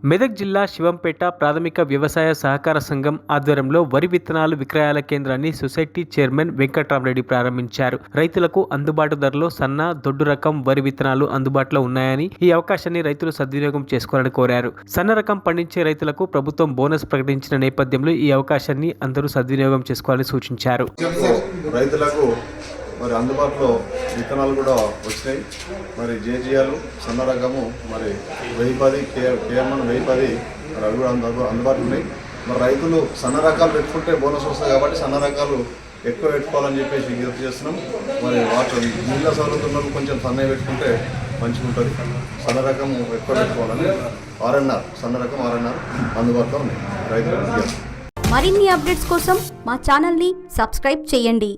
మెదక్ జిల్లా శివంపేట ప్రాథమిక వ్యవసాయ సహకార సంఘం ఆధ్వర్యంలో వరి విత్తనాలు విక్రయాల కేంద్రాన్ని సొసైటీ చైర్మన్ వెంకట్రామరెడ్డి ప్రారంభించారు. రైతులకు అందుబాటు ధరలో సన్న, దొడ్డు రకం వరి విత్తనాలు అందుబాటులో ఉన్నాయని, ఈ అవకాశాన్ని రైతులు సద్వినియోగం చేసుకోవాలని కోరారు. సన్న రకం పండించే రైతులకు ప్రభుత్వం బోనస్ ప్రకటించిన నేపథ్యంలో ఈ అవకాశాన్ని అందరూ సద్వినియోగం చేసుకోవాలని సూచించారు. రైతులకు మరి అందుబాటులో విత్తనాలు కూడా వచ్చినాయి. మరి జేజీఆలు సన్న రకము మరి 1010 కేఎంఎన్ 1010 మరి అవి కూడా అందుబాటులో ఉన్నాయి. మరి రైతులు సన్న రకాలు పెట్టుకుంటే బోనస్ వస్తాయి కాబట్టి సన్న రకాలు ఎక్కువ పెట్టుకోవాలని చెప్పేసి విజ్ఞప్తి చేస్తున్నాం. మరి వాటర్ నీళ్ళ సౌలభ్యం కొంచెం సన్నవి పెట్టుకుంటే మంచిగా ఉంటుంది. సన్న రకం ఎక్కువ పెట్టుకోవాలని ఆర్ఎన్ఆర్ సన్న రకం ఆర్ఎన్ఆర్ అందుబాటులో ఉన్నాయి రైతులకు. మరిన్ని అప్డేట్స్ కోసం మా ఛానల్ని సబ్స్క్రైబ్ చేయండి.